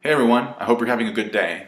Hey everyone, I hope you're having a good day.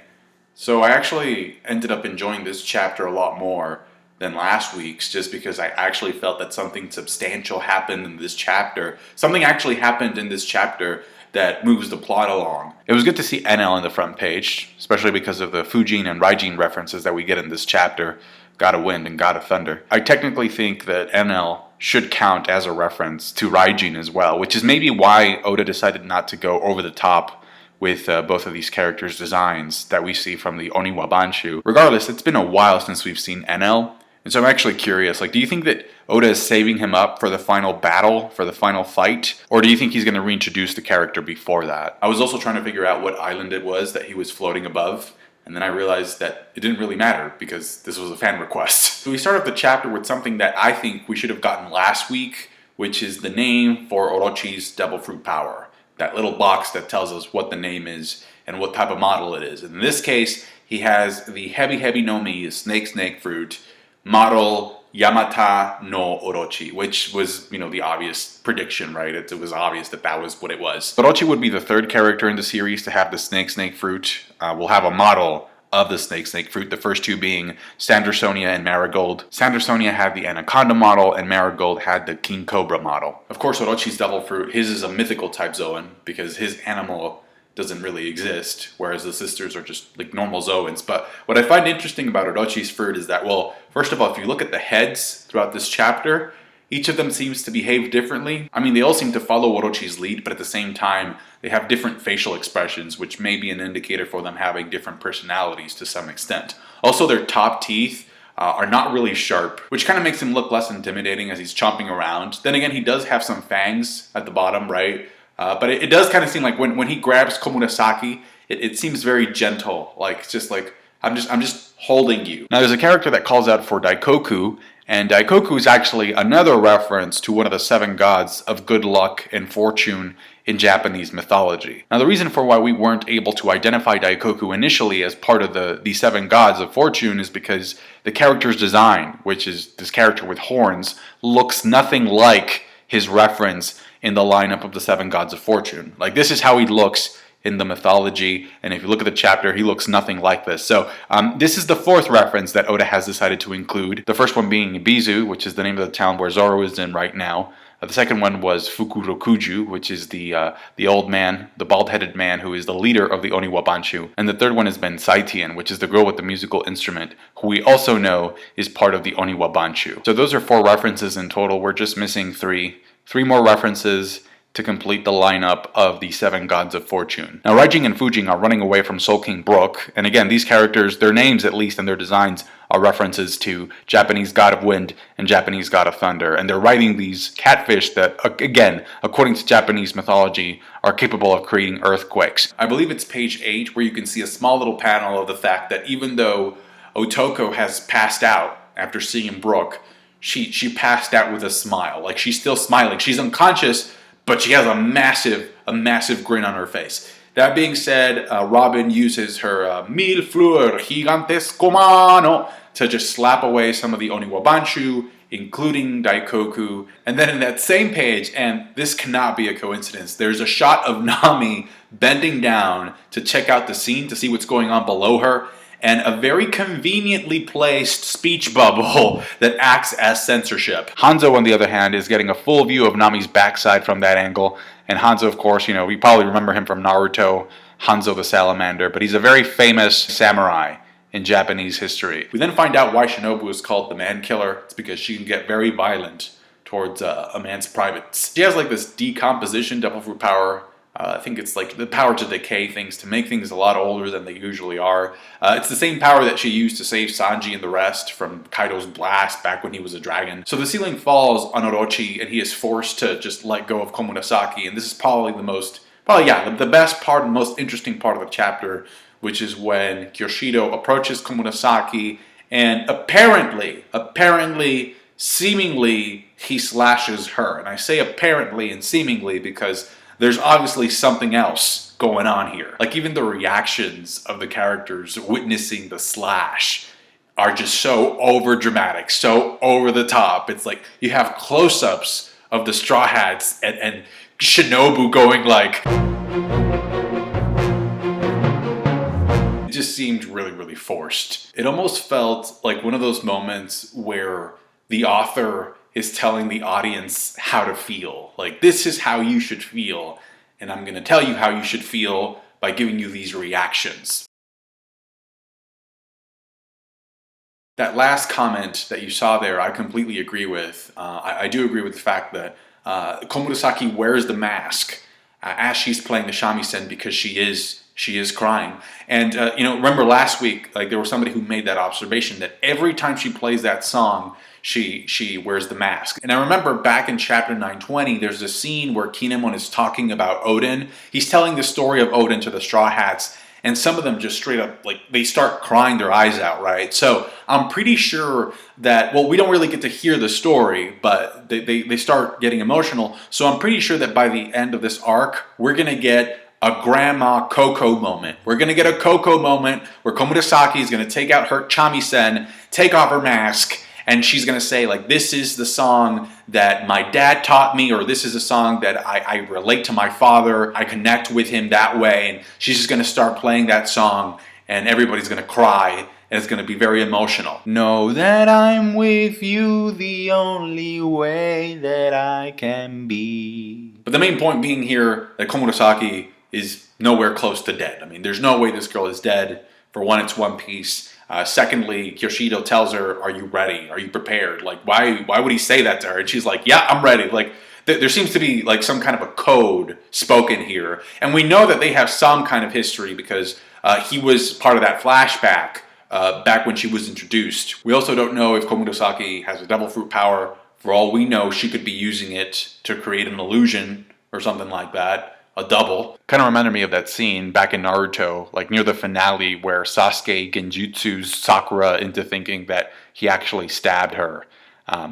So I actually ended up enjoying this chapter a lot more than last week's just because I actually felt that something substantial happened in this chapter. Something actually happened in this chapter that moves the plot along. It was good to see NL on the front page, especially because of the Fujin and Raijin references that we get in this chapter. God of Wind and God of Thunder. I technically think that NL should count as a reference to Raijin as well, which is maybe why Oda decided not to go over the top with both of these characters' designs that we see from the Oniwa Banshu. Regardless, it's been a while since we've seen NL, and so I'm actually curious, do you think that Oda is saving him up for the final battle, for the final fight, or do you think he's going to reintroduce the character before that? I was also trying to figure out what island it was that he was floating above, and then I realized that it didn't really matter because this was a fan request. So we start off the chapter with something that I think we should have gotten last week, which is the name for Orochi's Devil Fruit Power. That little box that tells us what the name is and what type of model it is. In this case, he has the Heavy no Mi Snake Fruit model Yamata no Orochi, which was, the obvious prediction, right? It was obvious that that was what it was. Orochi would be the third character in the series to have the Snake Fruit. We'll have a model of the Snake Fruit, the first two being Sandersonia and Marigold. Sandersonia had the Anaconda model, and Marigold had the King Cobra model. Of course, Orochi's Devil Fruit, his is a mythical type Zoan, because his animal doesn't really exist, whereas the sisters are just like normal Zoans. But what I find interesting about Orochi's fruit is that, well, first of all, if you look at the heads throughout this chapter, each of them seems to behave differently. I mean, they all seem to follow Orochi's lead, but at the same time, they have different facial expressions, which may be an indicator for them having different personalities to some extent. Also, their top teeth are not really sharp, which kind of makes him look less intimidating as he's chomping around. Then again, he does have some fangs at the bottom, right? But it does kind of seem like when he grabs Komurasaki, it seems very gentle, I'm just holding you. Now, there's a character that calls out for Daikoku, and Daikoku is actually another reference to one of the seven gods of good luck and fortune in Japanese mythology. Now, the reason for why we weren't able to identify Daikoku initially as part of the seven gods of fortune is because the character's design, which is this character with horns, looks nothing like his reference in the lineup of the seven gods of fortune. This is how he looks in the mythology, and if you look at the chapter, he looks nothing like this. So this is the fourth reference that Oda has decided to include. The first one being Ibizu, which is the name of the town where Zoro is in right now. The second one was Fukurokuju, which is the old man, the bald-headed man who is the leader of the Oniwa Banshu. And the third one has been Saitien, which is the girl with the musical instrument, who we also know is part of the Oniwa Banshu. So those are four references in total. We're just missing three more references to complete the lineup of the seven gods of fortune. Now, Raijin and Fujin are running away from Soul King Brook, and again, these characters, their names at least and their designs are references to Japanese God of Wind and Japanese God of Thunder, and they're riding these catfish that, again, according to Japanese mythology, are capable of creating earthquakes. I believe it's page 8 where you can see a small little panel of the fact that even though Otoko has passed out after seeing Brook, she passed out with a smile. She's still smiling. She's unconscious, but she has a massive grin on her face. That being said, Robin uses her Mille Fleur Gigantesco Mano to just slap away some of the Oniwa Banshu, including Daikoku. And then in that same page, and this cannot be a coincidence, there's a shot of Nami bending down to check out the scene, to see what's going on below her, and a very conveniently placed speech bubble that acts as censorship. Hanzo, on the other hand, is getting a full view of Nami's backside from that angle. And Hanzo, of course, we probably remember him from Naruto, Hanzo the Salamander, but he's a very famous samurai in Japanese history. We then find out why Shinobu is called the Man Killer. It's because she can get very violent towards a man's privates. She has this decomposition devil fruit power. I think it's the power to decay things, to make things a lot older than they usually are. It's the same power that she used to save Sanji and the rest from Kaido's blast back when he was a dragon. So the ceiling falls on Orochi, and he is forced to just let go of Komurasaki. And this is probably the best part and most interesting part of the chapter, which is when Kyoshiro approaches Komurasaki, and apparently, seemingly, he slashes her. And I say apparently and seemingly because there's obviously something else going on here. Even the reactions of the characters witnessing the slash are just so over dramatic, so over the top. It's you have close-ups of the Straw Hats and Shinobu going just seemed really, really forced. It almost felt like one of those moments where the author is telling the audience how to feel. Like, this is how you should feel, and I'm going to tell you how you should feel by giving you these reactions. That last comment that you saw there, I completely agree with. I do agree with the fact that Komurasaki wears the mask as she's playing the shamisen because she is crying. And remember last week, like there was somebody who made that observation that every time she plays that song, she wears the mask. And I remember back in chapter 920, there's a scene where Kinemon is talking about Odin. He's telling the story of Odin to the Straw Hats, and some of them just straight up, like, they start crying their eyes out, right? So I'm pretty sure that, well, we don't really get to hear the story, but they start getting emotional. So I'm pretty sure that by the end of this arc, we're going to get a Grandma Coco moment. We're going to get a Coco moment where Komurasaki is going to take out her shamisen, take off her mask, and she's going to say, like, this is the song that my dad taught me, or this is a song that I relate to my father. I connect with him that way. And she's just going to start playing that song, and everybody's going to cry, and it's going to be very emotional. Know that I'm with you the only way that I can be. But the main point being here that Komurasaki is nowhere close to dead. I mean, there's no way this girl is dead. For one, it's One Piece. Secondly, Kyoshiro tells her, are you ready? Are you prepared? Like, why would he say that to her? And she's like, yeah, I'm ready. Like, there seems to be like some kind of a code spoken here. And we know that they have some kind of history because he was part of that flashback back when she was introduced. We also don't know if Komurasaki has a devil fruit power. For all we know, she could be using it to create an illusion or something like that. A double. Kind of reminded me of that scene back in Naruto, like near the finale, where Sasuke genjutsus Sakura into thinking that he actually stabbed her.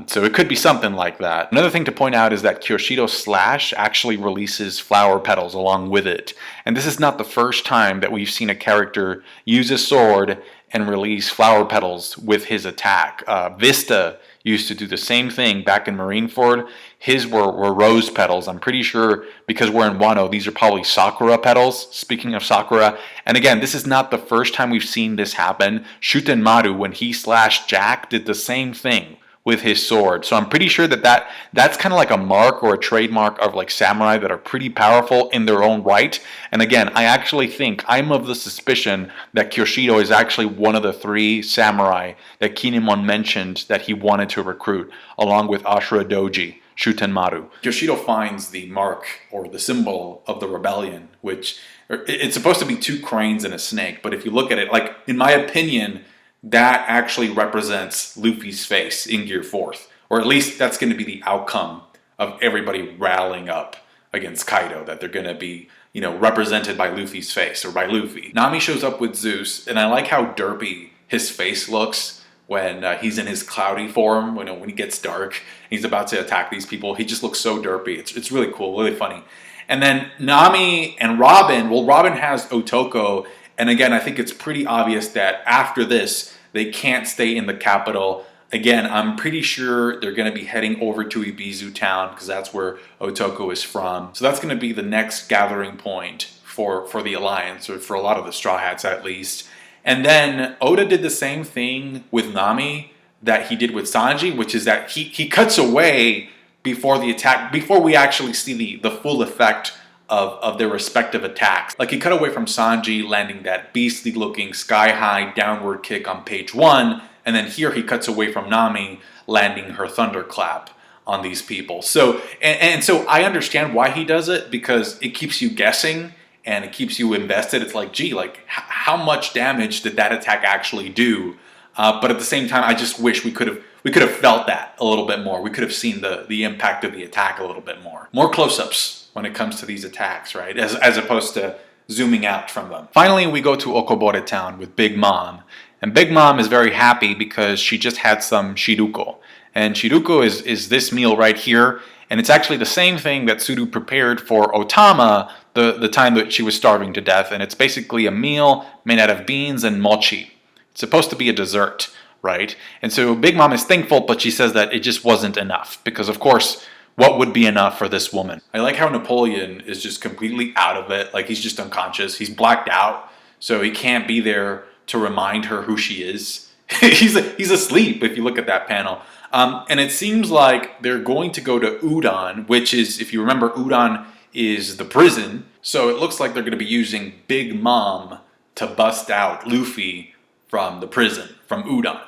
So it could be something like that. Another thing to point out is that Kyoshiro's slash actually releases flower petals along with it. And this is not the first time that we've seen a character use a sword and release flower petals with his attack. Vista used to do the same thing back in Marineford. His were rose petals. I'm pretty sure because we're in Wano, these are probably Sakura petals. Speaking of Sakura, and again, this is not the first time we've seen this happen. Shuten Maru, when he slashed Jack, did the same thing with his sword. So I'm pretty sure that's kind of like a mark or a trademark of like samurai that are pretty powerful in their own right. And again, I actually think, I'm of the suspicion that Kyoshiro is actually one of the 3 samurai that Kinemon mentioned that he wanted to recruit, along with Ashura Doji, Shuten Maru. Kyoshiro finds the mark or the symbol of the rebellion, which it's supposed to be 2 cranes and a snake. But if you look at it, like, in my opinion, that actually represents Luffy's face in Gear 4th. Or at least that's going to be the outcome of everybody rallying up against Kaido, that they're going to be, represented by Luffy's face, or by Luffy. Nami shows up with Zeus, and I like how derpy his face looks when he's in his cloudy form, when he gets dark, and he's about to attack these people. He just looks so derpy. It's really cool, really funny. And then Nami and Robin, well, Robin has Otoko, and again, I think it's pretty obvious that after this, they can't stay in the capital. Again, I'm pretty sure they're going to be heading over to Ibizu town because that's where Otoko is from. So that's going to be the next gathering point for the Alliance, or for a lot of the Straw Hats at least. And then Oda did the same thing with Nami that he did with Sanji, which is that he cuts away before the attack, before we actually see the full effect of their respective attacks. Like, he cut away from Sanji landing that beastly looking sky high downward kick on page 1, and then here he cuts away from Nami landing her thunderclap on these people. So and so I understand why he does it, because it keeps you guessing and it keeps you invested. It's like, gee, like how much damage did that attack actually do? But at the same time, I just wish we could have felt that a little bit more. We could have seen the impact of the attack a little bit more. More close-ups when it comes to these attacks, right? As opposed to zooming out from them. Finally, we go to Okobore town with Big Mom. And Big Mom is very happy because she just had some shiruko. And shiruko is this meal right here. And it's actually the same thing that Suru prepared for Otama the time that she was starving to death. And it's basically a meal made out of beans and mochi. It's supposed to be a dessert, right? And so Big Mom is thankful, but she says that it just wasn't enough. Because, of course, what would be enough for this woman? I like how Napoleon is just completely out of it. Like, he's just unconscious. He's blacked out. so he can't be there to remind her who she is. he's asleep if you look at that panel. And it seems like they're going to go to Udon, which is, if you remember, Udon is the prison. So it looks like they're going to be using Big Mom to bust out Luffy from the prison, from Udon.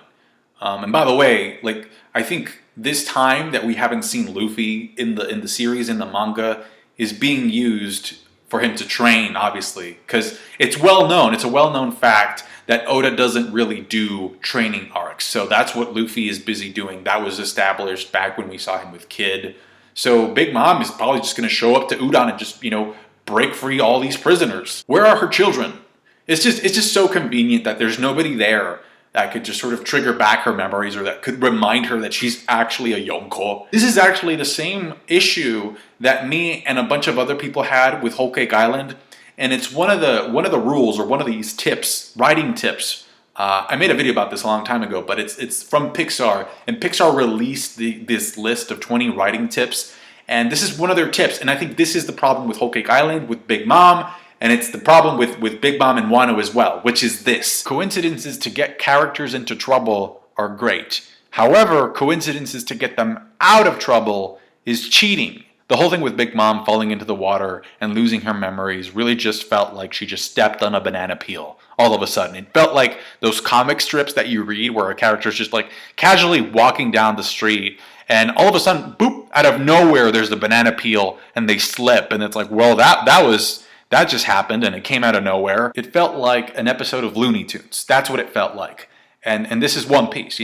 And by the way, like, I think this time that we haven't seen Luffy in the series, in the manga, is being used for him to train, obviously, because it's well known. It's a well-known fact that Oda doesn't really do training arcs. So that's what Luffy is busy doing. That was established back when we saw him with Kid. So Big Mom is probably just going to show up to Udon and just, break free all these prisoners. Where are her children? It's just so convenient that there's nobody there that could just sort of trigger back her memories, or that could remind her that she's actually a Yonko. This is actually the same issue that me and a bunch of other people had with Whole Cake Island, and it's one of the rules, or one of these tips, writing tips. I made a video about this a long time ago, but it's from Pixar, and Pixar released this list of 20 writing tips, and this is one of their tips, and I think this is the problem with Whole Cake Island, with Big Mom, and it's the problem with Big Mom and Wano as well, which is this. Coincidences to get characters into trouble are great. However, coincidences to get them out of trouble is cheating. The whole thing with Big Mom falling into the water and losing her memories really just felt like she just stepped on a banana peel all of a sudden. It felt like those comic strips that you read where a character's just like casually walking down the street, and all of a sudden, boop, out of nowhere there's the banana peel and they slip, and it's like, well, that just happened and it came out of nowhere. It felt like an episode of Looney Tunes. That's what it felt like. And this is One Piece,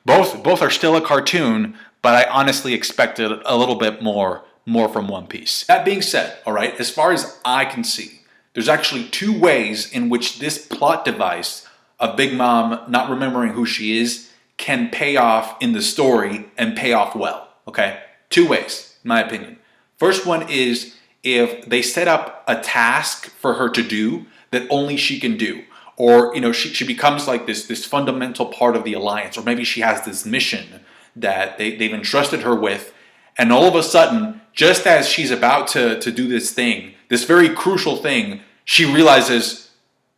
Both are still a cartoon, but I honestly expected a little bit more from One Piece. That being said, all right, as far as I can see, there's actually two ways in which this plot device of Big Mom not remembering who she is can pay off in the story and pay off well, okay? Two ways, in my opinion. First one is if they set up a task for her to do that only she can do, or she becomes like this fundamental part of the Alliance, or maybe she has this mission that they've entrusted her with, and all of a sudden, just as she's about to do this thing, this very crucial thing, she realizes,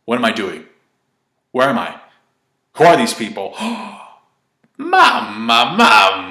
what am I doing? Where am I? Who are these people? Mama!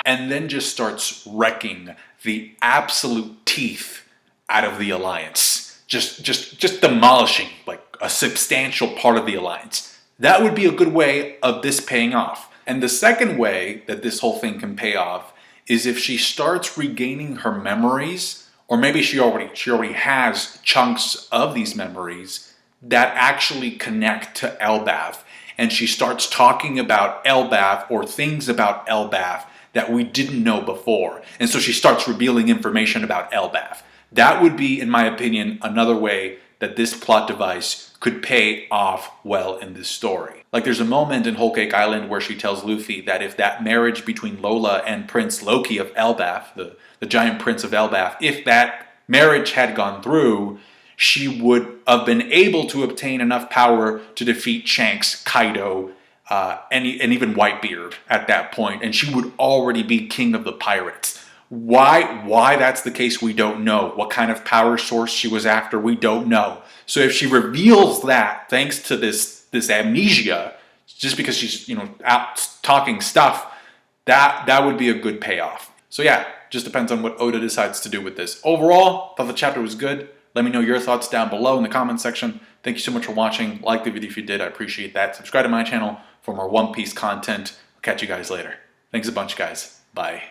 And then just starts wrecking the absolute teeth out of the Alliance. Just demolishing like a substantial part of the Alliance. That would be a good way of this paying off. And the second way that this whole thing can pay off is if she starts regaining her memories, or maybe she already has chunks of these memories that actually connect to Elbaf, and she starts talking about Elbaf or things about Elbaf that we didn't know before. And so she starts revealing information about Elbaf. That would be, in my opinion, another way that this plot device could pay off well in this story. Like, there's a moment in Whole Cake Island where she tells Luffy that if that marriage between Lola and Prince Loki of Elbaf, the giant prince of Elbaf, if that marriage had gone through, she would have been able to obtain enough power to defeat Shanks, Kaido, and even Whitebeard at that point, and she would already be king of the pirates. Why that's the case, we don't know. What kind of power source she was after, we don't know. So if she reveals that, thanks to this amnesia, just because she's out talking stuff, that would be a good payoff. So yeah, just depends on what Oda decides to do with this. Overall, thought the chapter was good. Let me know your thoughts down below in the comment section. Thank you so much for watching. Like the video if you did, I appreciate that. Subscribe to my channel for more One Piece content. I'll catch you guys later. Thanks a bunch, guys. Bye.